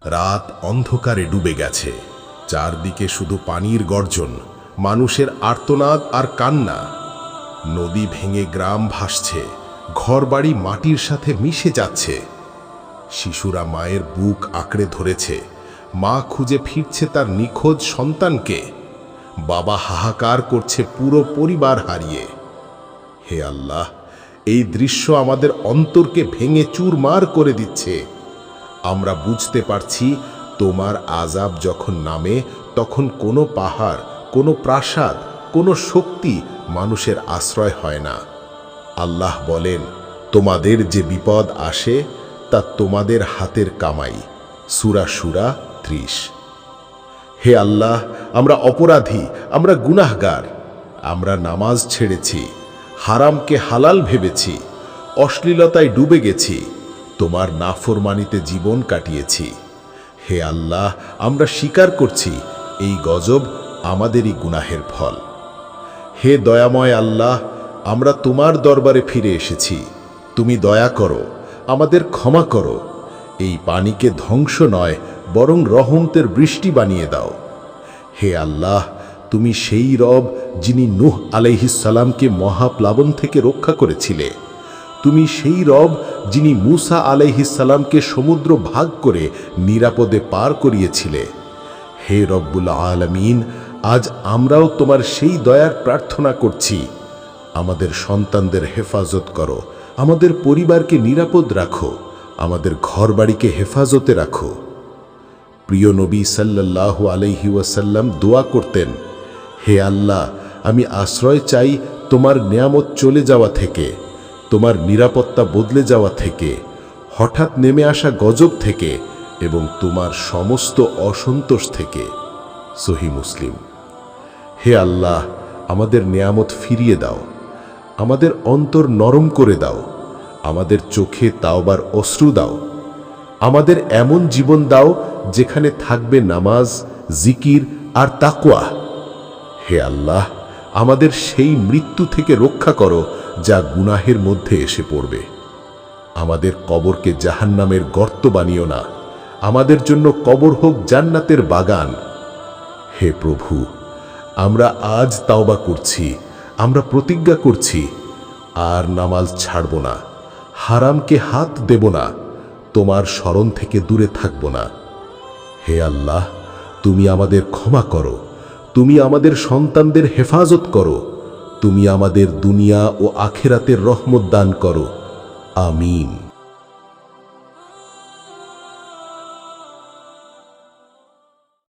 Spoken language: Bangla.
রাত অন্ধকারে ডুবে গেছে, চারদিকে শুধু পানির গর্জন, মানুষের আর্তনাদ আর কান্না। নদী ভেঙে গ্রাম ভাসছে, ঘরবাড়ি মাটির সাথে মিশে যাচ্ছে। শিশুরা মায়ের বুক আঁকড়ে ধরেছে, মা খুঁজে ফিরছে তার নিখোঁজ সন্তানকে। বাবা হাহাকার করছে পুরো পরিবার হারিয়ে। হে আল্লাহ, এই দৃশ্য আমাদের অন্তরকে ভেঙে চুরমার করে দিচ্ছে। আমরা বুঝতে পারছি তোমার আযাব যখন নামে, তখন কোনো পাহাড়, কোনো প্রাসাদ, কোনো শক্তি মানুষের আশ্রয় হয় না। আল্লাহ বলেন, তোমাদের যে বিপদ আসে তা তোমাদের হাতের কামাই। সূরা শুরা 30। হে আল্লাহ, আমরা অপরাধী, আমরা গুনাহগার। আমরা নামাজ ছেড়েছি, হারামকে হালাল ভেবেছি, অশ্লীলতায় ডুবে গেছি, তোমার নাফরমানিতে জীবন কাটিয়েছি। হে আল্লাহ, আমরা স্বীকার করছি এই গজব আমাদেরই গুনাহের ফল। হে দয়াময় আল্লাহ, আমরা তোমার দরবারে ফিরে এসেছি। তুমি দয়া করো, আমাদের ক্ষমা করো। এই পানিকে ধ্বংস নয়, বরং রহমতের বৃষ্টি বানিয়ে দাও। হে আল্লাহ, তুমি সেই রব যিনি নূহ আলাইহিস সালামকে মহাপ্লাবন থেকে রক্ষা করেছিলে। তুমি সেই রব যিনি মূসা আলাইহিস সালামকে সমুদ্র ভাগ করে নিরাপদে পার করিয়েছিলে। হে রব্বুল আলামিন, আজ আমরাও তোমার সেই দয়ার প্রার্থনা করছি। আমাদের সন্তানদের হেফাজত করো, আমাদের পরিবারকে নিরাপদ রাখো, আমাদের ঘরবাড়িকে হেফাজতে রাখো। প্রিয় নবী সাল্লাল্লাহু আলাইহি ওয়াসাল্লাম দোয়া করতেন, হে আল্লাহ, আমি আশ্রয় চাই তোমার নেয়ামত চলে যাওয়া থেকে, তোমার নিরাপত্তা বদলে যাওয়া থেকে, হঠাৎ নেমে আসা গজব থেকে এবং তোমার সমস্ত অসন্তোষ থেকে। সহিহ মুসলিম। হে আল্লাহ, আমাদের নেয়ামত ফিরিয়ে দাও, আমাদের অন্তর নরম করে দাও, আমাদের চোখে তাওবার অশ্রু দাও, আমাদের এমন জীবন দাও যেখানে থাকবে নামাজ, জিকির আর তাকওয়া। হে আল্লাহ, আমাদের সেই মৃত্যু থেকে রক্ষা করো যা গুনাহের মধ্যে এসে পড়বে। আমাদের কবরকে জাহান্নামের গর্ত বানিও না, আমাদের জন্য কবর হোক জান্নাতের বাগান। হে প্রভু, আমরা আজ তাওবা করছি, আমরা প্রতিজ্ঞা করছি আর নামাজ ছাড়ব না, হারামকে হাত দেব না, তোমার স্মরণ থেকে দূরে থাকব না। হে আল্লাহ, তুমি আমাদের ক্ষমা করো, তুমি আমাদের সন্তানদের হেফাজত করো, তুমি আমাদের দুনিয়া ও আখিরাতের রহমত দান করো। আমিন।